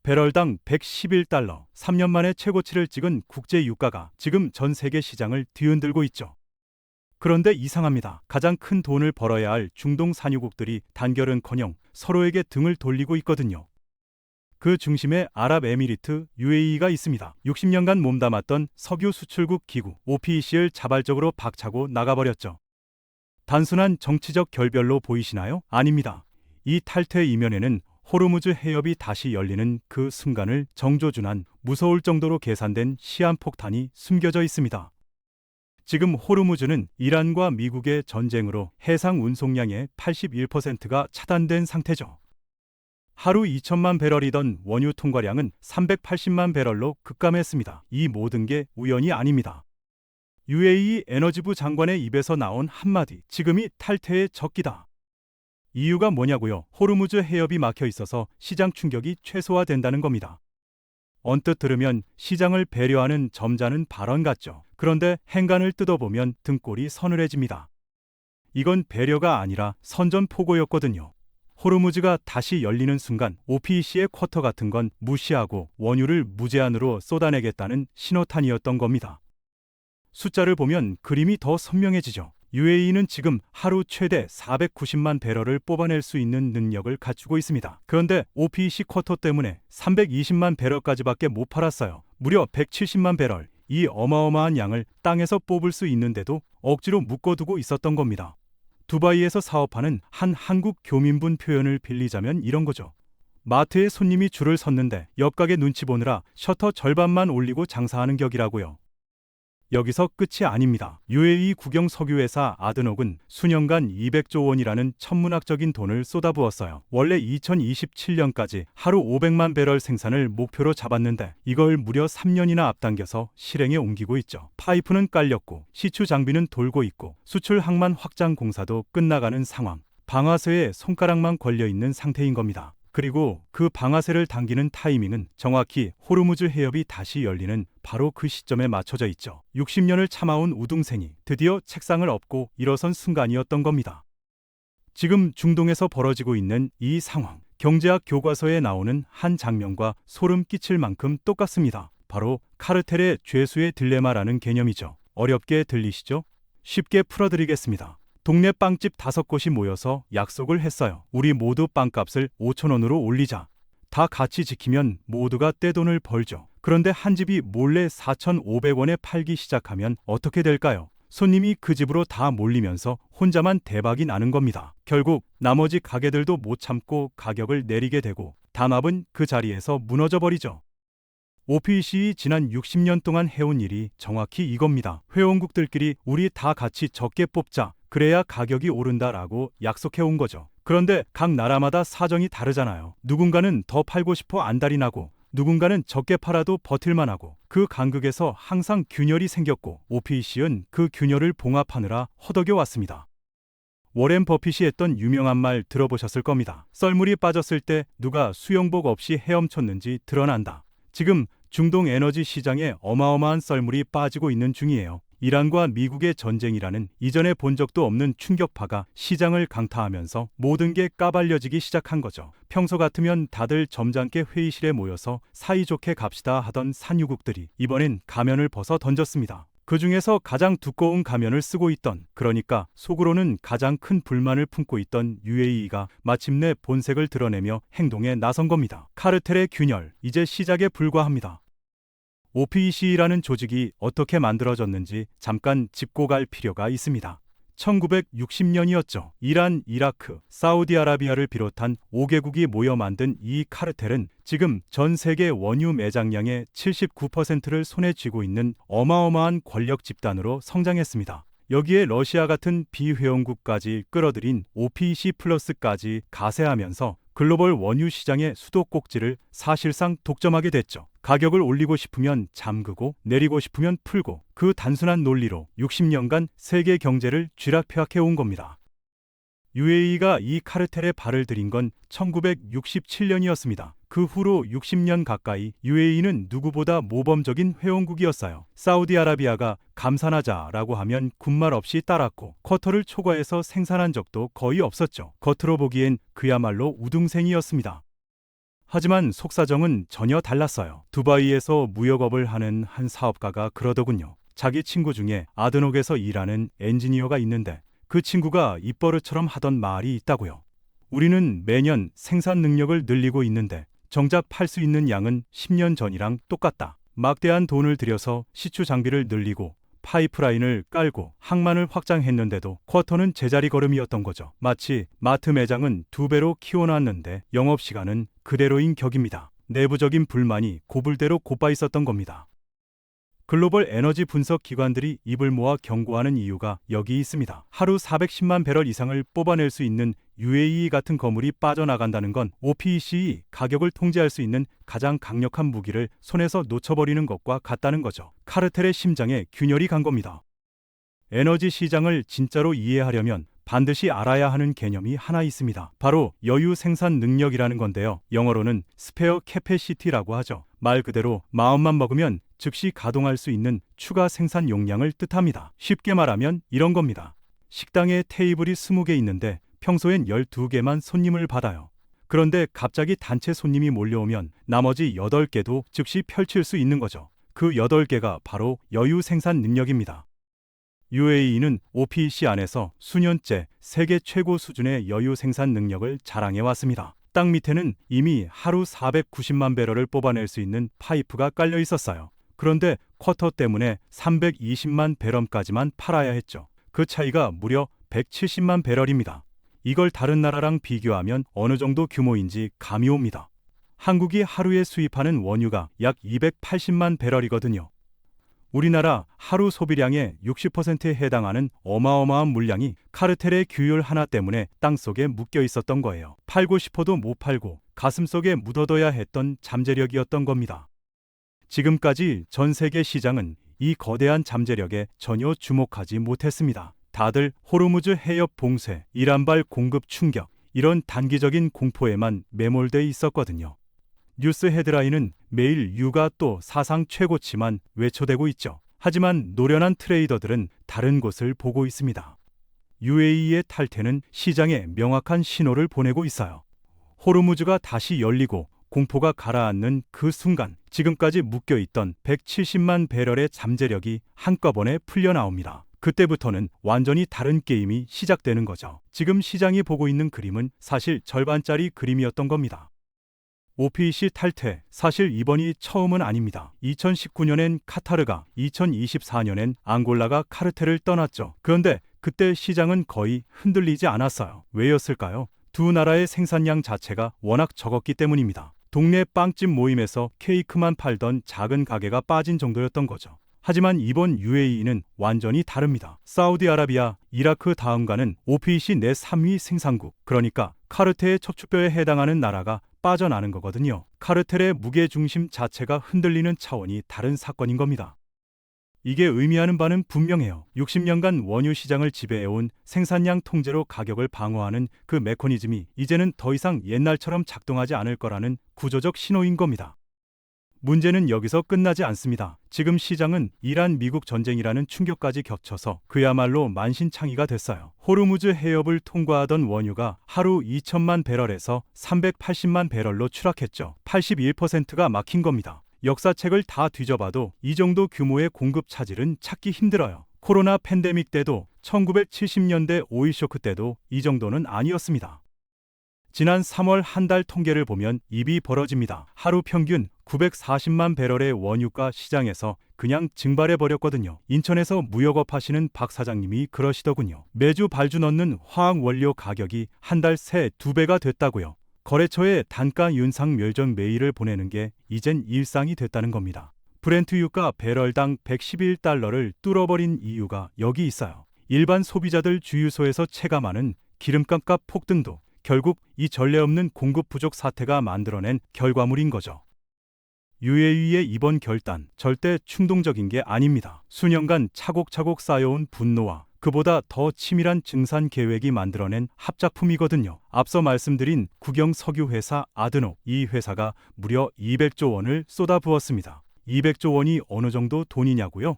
배럴당 111달러, 3년 만에 최고치를 찍은 국제 유가가 지금 전 세계 시장을 뒤흔들고 있죠. 그런데 이상합니다. 가장 큰 돈을 벌어야 할 중동 산유국들이 단결은커녕 서로에게 등을 돌리고 있거든요. 그 중심에 아랍에미리트 UAE가 있습니다. 60년간 몸담았던 석유 수출국 기구 OPEC를 자발적으로 박차고 나가버렸죠. 단순한 정치적 결별로 보이시나요? 아닙니다. 이 탈퇴 이면에는 호르무즈 해협이 다시 열리는 그 순간을 정조준한 무서울 정도로 계산된 시한폭탄이 숨겨져 있습니다. 지금 호르무즈는 이란과 미국의 전쟁으로 해상 운송량의 81%가 차단된 상태죠. 하루 2천만 배럴이던 원유 통과량은 380만 배럴로 급감했습니다. 이 모든 게 우연이 아닙니다. UAE 에너지부 장관의 입에서 나온 한마디, 지금이 탈퇴의 적기다. 이유가 뭐냐고요? 호르무즈 해협이 막혀 있어서 시장 충격이 최소화된다는 겁니다. 언뜻 들으면 시장을 배려하는 점잖은 발언 같죠. 그런데 행간을 뜯어보면 등골이 서늘해집니다. 이건 배려가 아니라 선전포고였거든요. 호르무즈가 다시 열리는 순간 OPEC의 쿼터 같은 건 무시하고 원유를 무제한으로 쏟아내겠다는 신호탄이었던 겁니다. 숫자를 보면 그림이 더 선명해지죠. UAE는 지금 하루 최대 490만 배럴을 뽑아낼 수 있는 능력을 갖추고 있습니다. 그런데 OPEC 쿼터 때문에 320만 배럴까지밖에 못 팔았어요. 무려 170만 배럴, 이 어마어마한 양을 땅에서 뽑을 수 있는데도 억지로 묶어두고 있었던 겁니다. 두바이에서 사업하는 한 한국 교민분 표현을 빌리자면 이런 거죠. 마트에 손님이 줄을 섰는데 옆가게 눈치 보느라 셔터 절반만 올리고 장사하는 격이라고요. 여기서 끝이 아닙니다. UAE 국영 석유회사 아드녹은 수년간 200조 원이라는 천문학적인 돈을 쏟아부었어요. 원래 2027년까지 하루 500만 배럴 생산을 목표로 잡았는데 이걸 무려 3년이나 앞당겨서 실행에 옮기고 있죠. 파이프는 깔렸고 시추 장비는 돌고 있고 수출 항만 확장 공사도 끝나가는 상황. 방아쇠에 손가락만 걸려있는 상태인 겁니다. 그리고 그 방아쇠를 당기는 타이밍은 정확히 호르무즈 해협이 다시 열리는 바로 그 시점에 맞춰져 있죠. 60년을 참아온 우등생이 드디어 책상을 엎고 일어선 순간이었던 겁니다. 지금 중동에서 벌어지고 있는 이 상황, 경제학 교과서에 나오는 한 장면과 소름 끼칠 만큼 똑같습니다. 바로 카르텔의 죄수의 딜레마라는 개념이죠. 어렵게 들리시죠? 쉽게 풀어드리겠습니다. 동네 빵집 5곳이 모여서 약속을 했어요. 우리 모두 빵값을 5,000원으로 올리자. 다 같이 지키면 모두가 떼돈을 벌죠. 그런데 한 집이 몰래 4,500원에 팔기 시작하면 어떻게 될까요? 손님이 그 집으로 다 몰리면서 혼자만 대박이 나는 겁니다. 결국 나머지 가게들도 못 참고 가격을 내리게 되고 담합은 그 자리에서 무너져 버리죠. OPEC 지난 60년 동안 해온 일이 정확히 이겁니다. 회원국들끼리 우리 다 같이 적게 뽑자. 그래야 가격이 오른다라고 약속해온 거죠. 그런데 각 나라마다 사정이 다르잖아요. 누군가는 더 팔고 싶어 안달이 나고 누군가는 적게 팔아도 버틸만 하고 그 간극에서 항상 균열이 생겼고 OPEC는 그 균열을 봉합하느라 허덕여 왔습니다. 워렌 버핏이 했던 유명한 말 들어보셨을 겁니다. 썰물이 빠졌을 때 누가 수영복 없이 헤엄쳤는지 드러난다. 지금 중동 에너지 시장에 어마어마한 썰물이 빠지고 있는 중이에요. 이란과 미국의 전쟁이라는 이전에 본 적도 없는 충격파가 시장을 강타하면서 모든 게 까발려지기 시작한 거죠. 평소 같으면 다들 점잖게 회의실에 모여서 사이좋게 갑시다 하던 산유국들이 이번엔 가면을 벗어 던졌습니다. 그 중에서 가장 두꺼운 가면을 쓰고 있던, 그러니까 속으로는 가장 큰 불만을 품고 있던 UAE가 마침내 본색을 드러내며 행동에 나선 겁니다. 카르텔의 균열, 이제 시작에 불과합니다. OPEC라는 조직이 어떻게 만들어졌는지 잠깐 짚고 갈 필요가 있습니다. 1960년이었죠. 이란, 이라크, 사우디아라비아를 비롯한 5개국이 모여 만든 이 카르텔은 지금 전 세계 원유 매장량의 79%를 손에 쥐고 있는 어마어마한 권력 집단으로 성장했습니다. 여기에 러시아 같은 비회원국까지 끌어들인 OPEC 플러스까지 가세하면서 글로벌 원유 시장의 수도꼭지를 사실상 독점하게 됐죠. 가격을 올리고 싶으면 잠그고 내리고 싶으면 풀고 그 단순한 논리로 60년간 세계 경제를 쥐락펴락해 온 겁니다. UAE가 이 카르텔에 발을 들인 건 1967년이었습니다. 그 후로 60년 가까이 UAE는 누구보다 모범적인 회원국이었어요. 사우디아라비아가 감산하자라고 하면 군말 없이 따랐고 쿼터를 초과해서 생산한 적도 거의 없었죠. 겉으로 보기엔 그야말로 우등생이었습니다. 하지만 속사정은 전혀 달랐어요. 두바이에서 무역업을 하는 한 사업가가 그러더군요. 자기 친구 중에 아드녹에서 일하는 엔지니어가 있는데 그 친구가 입버릇처럼 하던 말이 있다고요. 우리는 매년 생산 능력을 늘리고 있는데 정작 팔 수 있는 양은 10년 전이랑 똑같다. 막대한 돈을 들여서 시추 장비를 늘리고 파이프라인을 깔고 항만을 확장했는데도 쿼터는 제자리 걸음이었던 거죠. 마치 마트 매장은 2배로 키워놨는데 영업시간은 그대로인 격입니다. 내부적인 불만이 고불대로 고빠 있었던 겁니다. 글로벌 에너지 분석 기관들이 입을 모아 경고하는 이유가 여기 있습니다. 하루 410만 배럴 이상을 뽑아낼 수 있는 UAE 같은 거물이 빠져나간다는 건 OPEC이 가격을 통제할 수 있는 가장 강력한 무기를 손에서 놓쳐버리는 것과 같다는 거죠. 카르텔의 심장에 균열이 간 겁니다. 에너지 시장을 진짜로 이해하려면 반드시 알아야 하는 개념이 하나 있습니다. 바로 여유 생산 능력이라는 건데요. 영어로는 스페어 캐패시티라고 하죠. 말 그대로 마음만 먹으면 즉시 가동할 수 있는 추가 생산 용량을 뜻합니다. 쉽게 말하면 이런 겁니다. 식당에 테이블이 20개 있는데 평소엔 12개만 손님을 받아요. 그런데 갑자기 단체 손님이 몰려오면 나머지 8개도 즉시 펼칠 수 있는 거죠. 그 8개가 바로 여유 생산 능력입니다. UAE는 OPEC 안에서 수년째 세계 최고 수준의 여유 생산 능력을 자랑해 왔습니다. 땅 밑에는 이미 하루 490만 배럴을 뽑아낼 수 있는 파이프가 깔려 있었어요. 그런데 쿼터 때문에 320만 배럴까지만 팔아야 했죠. 그 차이가 무려 170만 배럴입니다. 이걸 다른 나라랑 비교하면 어느 정도 규모인지 감이 옵니다. 한국이 하루에 수입하는 원유가 약 280만 배럴이거든요. 우리나라 하루 소비량의 60%에 해당하는 어마어마한 물량이 카르텔의 규율 하나 때문에 땅속에 묶여 있었던 거예요. 팔고 싶어도 못 팔고 가슴속에 묻어둬야 했던 잠재력이었던 겁니다. 지금까지 전 세계 시장은 이 거대한 잠재력에 전혀 주목하지 못했습니다. 다들 호르무즈 해협 봉쇄, 이란발 공급 충격, 이런 단기적인 공포에만 매몰돼 있었거든요. 뉴스 헤드라인은 매일 유가 또 사상 최고치만 외쳐대고 있죠. 하지만 노련한 트레이더들은 다른 곳을 보고 있습니다. UAE의 탈퇴는 시장에 명확한 신호를 보내고 있어요. 호르무즈가 다시 열리고 공포가 가라앉는 그 순간 지금까지 묶여있던 170만 배럴의 잠재력이 한꺼번에 풀려나옵니다. 그때부터는 완전히 다른 게임이 시작되는 거죠. 지금 시장이 보고 있는 그림은 사실 절반짜리 그림이었던 겁니다. OPEC 탈퇴, 사실 이번이 처음은 아닙니다. 2019년엔 카타르가, 2024년엔 앙골라가 카르텔을 떠났죠. 그런데 그때 시장은 거의 흔들리지 않았어요. 왜였을까요? 두 나라의 생산량 자체가 워낙 적었기 때문입니다. 동네 빵집 모임에서 케이크만 팔던 작은 가게가 빠진 정도였던 거죠. 하지만 이번 UAE는 완전히 다릅니다. 사우디아라비아, 이라크 다음가는 OPEC 내 3위 생산국, 그러니까 카르텔의 척추뼈에 해당하는 나라가 빠져나는 거거든요. 카르텔의 무게중심 자체가 흔들리는 차원이 다른 사건인 겁니다. 이게 의미하는 바는 분명해요. 60년간 원유 시장을 지배해온 생산량 통제로 가격을 방어하는 그 메커니즘이 이제는 더 이상 옛날처럼 작동하지 않을 거라는 구조적 신호인 겁니다. 문제는 여기서 끝나지 않습니다. 지금 시장은 이란 미국 전쟁이라는 충격까지 겹쳐서 그야말로 만신창이가 됐어요. 호르무즈 해협을 통과하던 원유가 하루 2천만 배럴에서 380만 배럴로 추락했죠. 81%가 막힌 겁니다. 역사책을 다 뒤져봐도 이 정도 규모의 공급 차질은 찾기 힘들어요. 코로나 팬데믹 때도 1970년대 오일 쇼크 때도 이 정도는 아니었습니다. 지난 3월 한 달 통계를 보면 입이 벌어집니다. 하루 평균 940만 배럴의 원유가 시장에서 그냥 증발해버렸거든요. 인천에서 무역업 하시는 박 사장님이 그러시더군요. 매주 발주 넣는 화학 원료 가격이 한 달 새 2배가 됐다고요. 거래처에 단가 윤상 멸종 메일을 보내는 게 이젠 일상이 됐다는 겁니다. 브렌트 유가 배럴당 111달러를 뚫어버린 이유가 여기 있어요. 일반 소비자들 주유소에서 체감하는 기름값 폭등도 결국 이 전례 없는 공급 부족 사태가 만들어낸 결과물인 거죠. UAE의 이번 결단 절대 충동적인 게 아닙니다. 수년간 차곡차곡 쌓여온 분노와 그보다 더 치밀한 증산 계획이 만들어낸 합작품이거든요. 앞서 말씀드린 국영 석유 회사 아드녹, 이 회사가 무려 200조 원을 쏟아부었습니다. 200조 원이 어느 정도 돈이냐고요?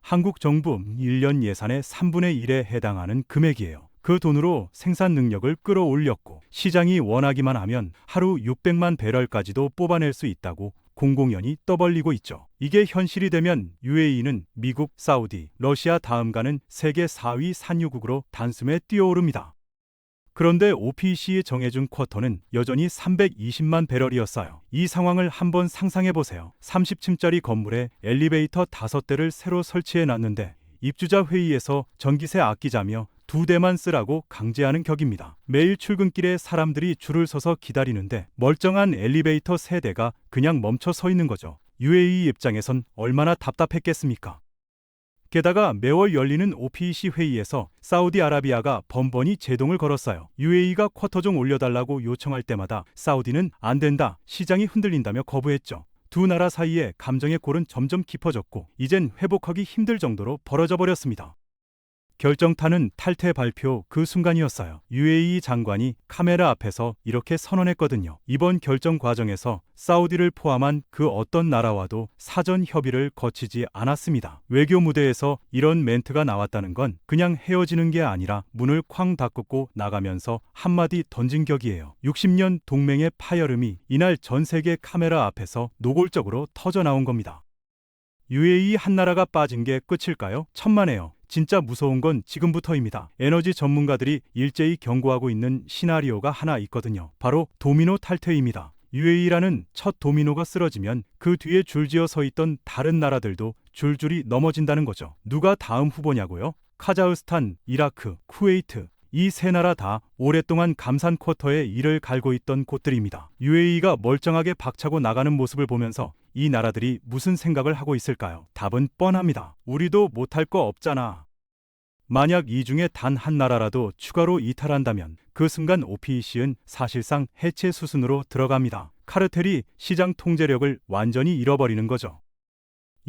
한국 정부 1년 예산의 3분의 1에 해당하는 금액이에요. 그 돈으로 생산 능력을 끌어올렸고 시장이 원하기만 하면 하루 600만 배럴까지도 뽑아낼 수 있다고 공공연히 떠벌리고 있죠. 이게 현실이 되면 UAE는 미국, 사우디, 러시아 다음 가는 세계 4위 산유국으로 단숨에 뛰어오릅니다. 그런데 OPEC이 정해준 쿼터는 여전히 320만 배럴이었어요. 이 상황을 한번 상상해 보세요. 30층짜리 건물에 엘리베이터 5대를 새로 설치해 놨는데 입주자 회의에서 전기세 아끼자며 2대만 쓰라고 강제하는 격입니다. 매일 출근길에 사람들이 줄을 서서 기다리는데 멀쩡한 엘리베이터 3대가 그냥 멈춰 서 있는 거죠. UAE 입장에선 얼마나 답답했겠습니까? 게다가 매월 열리는 OPEC 회의에서 사우디아라비아가 번번이 제동을 걸었어요. UAE가 쿼터 좀 올려달라고 요청할 때마다 사우디는 안 된다, 시장이 흔들린다며 거부했죠. 두 나라 사이에 감정의 골은 점점 깊어졌고 이젠 회복하기 힘들 정도로 벌어져 버렸습니다. 결정타는 탈퇴 발표 그 순간이었어요. UAE 장관이 카메라 앞에서 이렇게 선언했거든요. 이번 결정 과정에서 사우디를 포함한 그 어떤 나라와도 사전 협의를 거치지 않았습니다. 외교 무대에서 이런 멘트가 나왔다는 건 그냥 헤어지는 게 아니라 문을 쾅 닫고 나가면서 한마디 던진 격이에요. 60년 동맹의 파열음이 이날 전 세계 카메라 앞에서 노골적으로 터져 나온 겁니다. UAE 한 나라가 빠진 게 끝일까요? 천만에요. 진짜 무서운 건 지금부터입니다. 에너지 전문가들이 일제히 경고하고 있는 시나리오가 하나 있거든요. 바로 도미노 탈퇴입니다. UAE라는 첫 도미노가 쓰러지면 그 뒤에 줄지어 서 있던 다른 나라들도 줄줄이 넘어진다는 거죠. 누가 다음 후보냐고요? 카자흐스탄, 이라크, 쿠웨이트, 이 세 나라 다 오랫동안 감산 쿼터에 이를 갈고 있던 곳들입니다. UAE가 멀쩡하게 박차고 나가는 모습을 보면서 이 나라들이 무슨 생각을 하고 있을까요? 답은 뻔합니다. 우리도 못할 거 없잖아. 만약 이 중에 단 한 나라라도 추가로 이탈한다면 그 순간 OPEC는 사실상 해체 수순으로 들어갑니다. 카르텔이 시장 통제력을 완전히 잃어버리는 거죠.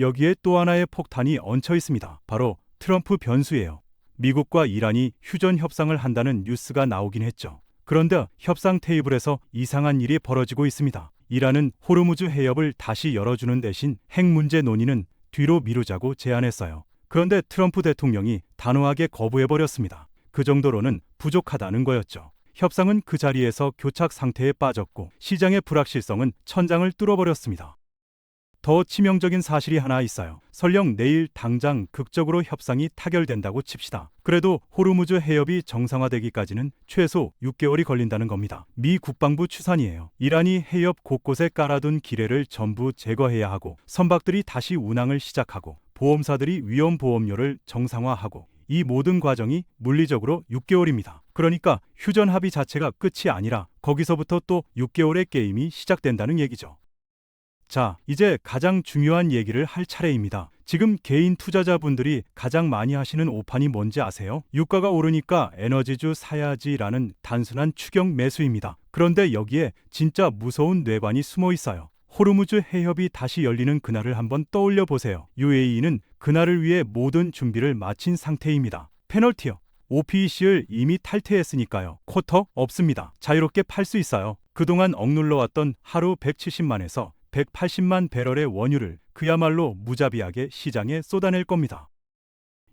여기에 또 하나의 폭탄이 얹혀 있습니다. 바로 트럼프 변수예요. 미국과 이란이 휴전 협상을 한다는 뉴스가 나오긴 했죠. 그런데 협상 테이블에서 이상한 일이 벌어지고 있습니다. 이란은 호르무즈 해협을 다시 열어주는 대신 핵 문제 논의는 뒤로 미루자고 제안했어요. 그런데 트럼프 대통령이 단호하게 거부해버렸습니다. 그 정도로는 부족하다는 거였죠. 협상은 그 자리에서 교착 상태에 빠졌고 시장의 불확실성은 천장을 뚫어버렸습니다. 더 치명적인 사실이 하나 있어요. 설령 내일 당장 극적으로 협상이 타결된다고 칩시다. 그래도 호르무즈 해협이 정상화되기까지는 최소 6개월이 걸린다는 겁니다. 미 국방부 추산이에요. 이란이 해협 곳곳에 깔아둔 기뢰를 전부 제거해야 하고 선박들이 다시 운항을 시작하고 보험사들이 위험 보험료를 정상화하고 이 모든 과정이 물리적으로 6개월입니다. 그러니까 휴전 합의 자체가 끝이 아니라 거기서부터 또 6개월의 게임이 시작된다는 얘기죠. 자, 이제 가장 중요한 얘기를 할 차례입니다. 지금 개인 투자자분들이 가장 많이 하시는 오판이 뭔지 아세요? 유가가 오르니까 에너지주 사야지라는 단순한 추격 매수입니다. 그런데 여기에 진짜 무서운 뇌관이 숨어 있어요. 호르무즈 해협이 다시 열리는 그날을 한번 떠올려 보세요. UAE는 그날을 위해 모든 준비를 마친 상태입니다. 페널티요. OPEC를 이미 탈퇴했으니까요. 쿼터 없습니다. 자유롭게 팔 수 있어요. 그동안 억눌러왔던 하루 170만에서 180만 배럴의 원유를 그야말로 무자비하게 시장에 쏟아낼 겁니다.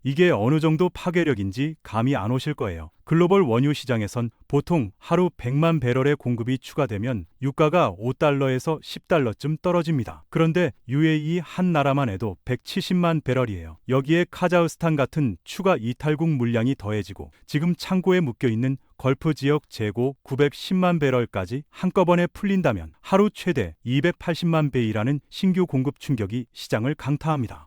이게 어느 정도 파괴력인지 감이 안 오실 거예요. 글로벌 원유 시장에선 보통 하루 100만 배럴의 공급이 추가되면 유가가 5달러에서 10달러쯤 떨어집니다. 그런데 UAE 한 나라만 해도 170만 배럴이에요. 여기에 카자흐스탄 같은 추가 이탈국 물량이 더해지고 지금 창고에 묶여있는 걸프 지역 재고 910만 배럴까지 한꺼번에 풀린다면 하루 최대 280만 배이라는 신규 공급 충격이 시장을 강타합니다.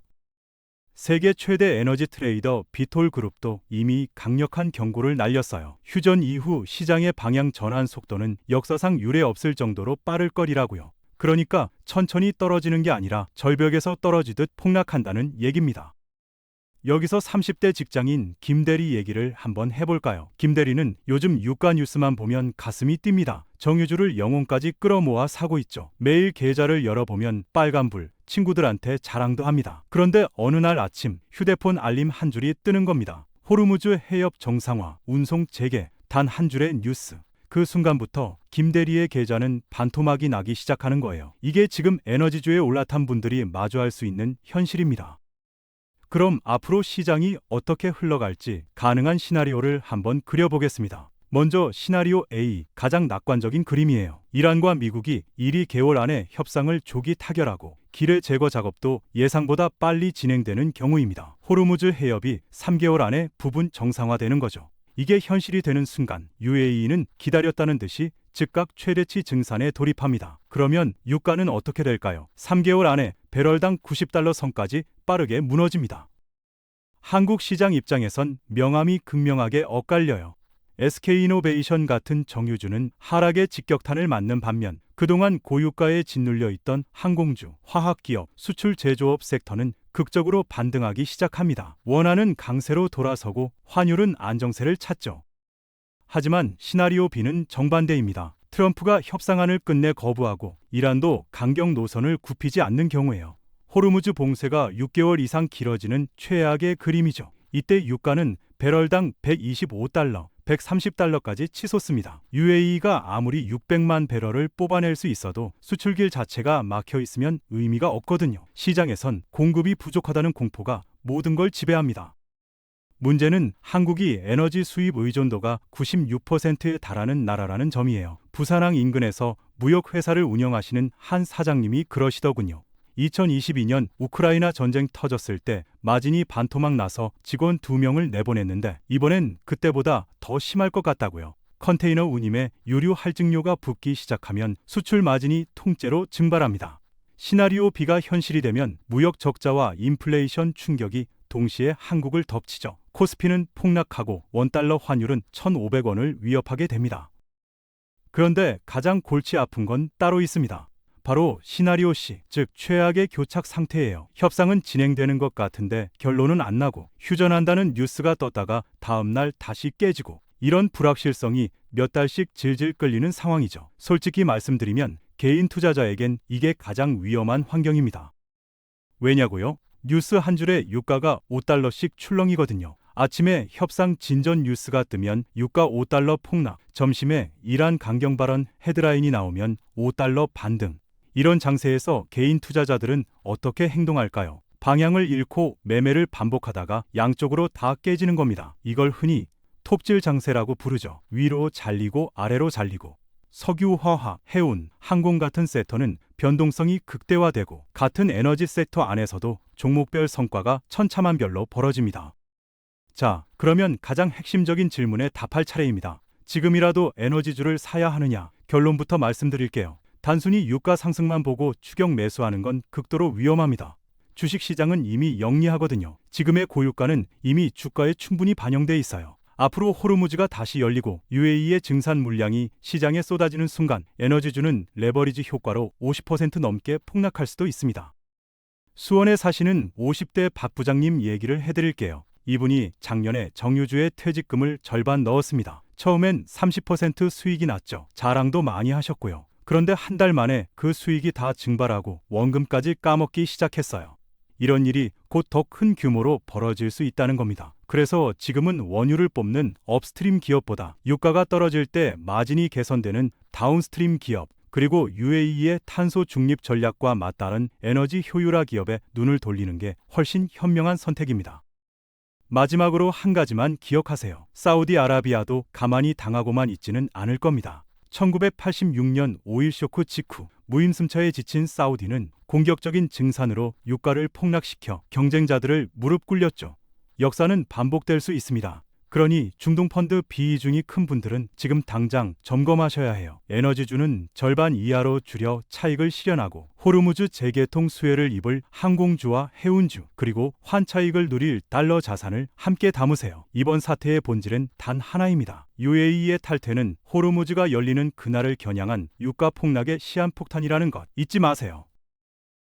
세계 최대 에너지 트레이더 비톨 그룹도 이미 강력한 경고를 날렸어요. 휴전 이후 시장의 방향 전환 속도는 역사상 유례 없을 정도로 빠를 거리라고요. 그러니까 천천히 떨어지는 게 아니라 절벽에서 떨어지듯 폭락한다는 얘기입니다. 여기서 30대 직장인 김대리 얘기를 한번 해볼까요? 김대리는 요즘 유가 뉴스만 보면 가슴이 뜁니다. 정유주를 영혼까지 끌어모아 사고 있죠. 매일 계좌를 열어보면 빨간불, 친구들한테 자랑도 합니다. 그런데 어느 날 아침 휴대폰 알림 한 줄이 뜨는 겁니다. 호르무즈 해협 정상화, 운송 재개, 단 한 줄의 뉴스. 그 순간부터 김대리의 계좌는 반토막이 나기 시작하는 거예요. 이게 지금 에너지주에 올라탄 분들이 마주할 수 있는 현실입니다. 그럼 앞으로 시장이 어떻게 흘러갈지 가능한 시나리오를 한번 그려보겠습니다. 먼저 시나리오 A, 가장 낙관적인 그림이에요. 이란과 미국이 1, 2개월 안에 협상을 조기 타결하고 기뢰 제거 작업도 예상보다 빨리 진행되는 경우입니다. 호르무즈 해협이 3개월 안에 부분 정상화되는 거죠. 이게 현실이 되는 순간 UAE는 기다렸다는 듯이 즉각 최대치 증산에 돌입합니다. 그러면 유가는 어떻게 될까요? 3개월 안에 배럴당 90달러 선까지 빠르게 무너집니다. 한국 시장 입장에선 명암이 극명하게 엇갈려요. SK이노베이션 같은 정유주는 하락의 직격탄을 맞는 반면 그동안 고유가에 짓눌려 있던 항공주, 화학기업, 수출 제조업 섹터는 극적으로 반등하기 시작합니다. 원화는 강세로 돌아서고 환율은 안정세를 찾죠. 하지만 시나리오 B는 정반대입니다. 트럼프가 협상안을 끝내 거부하고 이란도 강경 노선을 굽히지 않는 경우에요. 호르무즈 봉쇄가 6개월 이상 길어지는 최악의 그림이죠. 이때 유가는 배럴당 125달러, 130달러까지 치솟습니다. UAE가 아무리 600만 배럴을 뽑아낼 수 있어도 수출길 자체가 막혀 있으면 의미가 없거든요. 시장에선 공급이 부족하다는 공포가 모든 걸 지배합니다. 문제는 한국이 에너지 수입 의존도가 96%에 달하는 나라라는 점이에요. 부산항 인근에서 무역회사를 운영하시는 한 사장님이 그러시더군요. 2022년 우크라이나 전쟁 터졌을 때 마진이 반토막 나서 직원 2명을 내보냈는데 이번엔 그때보다 더 심할 것 같다고요. 컨테이너 운임에 유류 할증료가 붙기 시작하면 수출 마진이 통째로 증발합니다. 시나리오 B가 현실이 되면 무역 적자와 인플레이션 충격이 동시에 한국을 덮치죠. 코스피는 폭락하고 원달러 환율은 1,500원을 위협하게 됩니다. 그런데 가장 골치 아픈 건 따로 있습니다. 바로 시나리오 C, 즉 최악의 교착 상태예요. 협상은 진행되는 것 같은데 결론은 안 나고 휴전한다는 뉴스가 떴다가 다음날 다시 깨지고 이런 불확실성이 몇 달씩 질질 끌리는 상황이죠. 솔직히 말씀드리면 개인 투자자에겐 이게 가장 위험한 환경입니다. 왜냐고요? 뉴스 한 줄에 유가가 5달러씩 출렁이거든요. 아침에 협상 진전 뉴스가 뜨면 유가 5달러 폭락, 점심에 이란 강경 발언 헤드라인이 나오면 5달러 반등. 이런 장세에서 개인 투자자들은 어떻게 행동할까요? 방향을 잃고 매매를 반복하다가 양쪽으로 다 깨지는 겁니다. 이걸 흔히 톱질 장세라고 부르죠. 위로 잘리고 아래로 잘리고. 석유, 화학, 해운, 항공 같은 섹터는 변동성이 극대화되고 같은 에너지 섹터 안에서도 종목별 성과가 천차만별로 벌어집니다. 자, 그러면 가장 핵심적인 질문에 답할 차례입니다. 지금이라도 에너지주를 사야 하느냐? 결론부터 말씀드릴게요. 단순히 유가 상승만 보고 추격 매수하는 건 극도로 위험합니다. 주식시장은 이미 영리하거든요. 지금의 고유가는 이미 주가에 충분히 반영돼 있어요. 앞으로 호르무즈가 다시 열리고 UAE의 증산 물량이 시장에 쏟아지는 순간 에너지주는 레버리지 효과로 50% 넘게 폭락할 수도 있습니다. 수원에 사시는 50대 박 부장님 얘기를 해드릴게요. 이분이 작년에 정유주의 퇴직금을 절반 넣었습니다. 처음엔 30% 수익이 났죠. 자랑도 많이 하셨고요. 그런데 한 달 만에 그 수익이 다 증발하고 원금까지 까먹기 시작했어요. 이런 일이 곧 더 큰 규모로 벌어질 수 있다는 겁니다. 그래서 지금은 원유를 뽑는 업스트림 기업보다 유가가 떨어질 때 마진이 개선되는 다운스트림 기업, 그리고 UAE의 탄소 중립 전략과 맞따른 에너지 효율화 기업에 눈을 돌리는 게 훨씬 현명한 선택입니다. 마지막으로 한 가지만 기억하세요. 사우디아라비아도 가만히 당하고만 있지는 않을 겁니다. 1986년 오일 쇼크 직후 무임승차에 지친 사우디는 공격적인 증산으로 유가를 폭락시켜 경쟁자들을 무릎 꿇렸죠. 역사는 반복될 수 있습니다. 그러니 중동 펀드 비이중이 큰 분들은 지금 당장 점검하셔야 해요. 에너지주는 절반 이하로 줄여 차익을 실현하고 호르무즈 재개통 수혜를 입을 항공주와 해운주, 그리고 환차익을 누릴 달러 자산을 함께 담으세요. 이번 사태의 본질은 단 하나입니다. UAE의 탈퇴는 호르무즈가 열리는 그날을 겨냥한 유가 폭락의 시한폭탄이라는 것 잊지 마세요.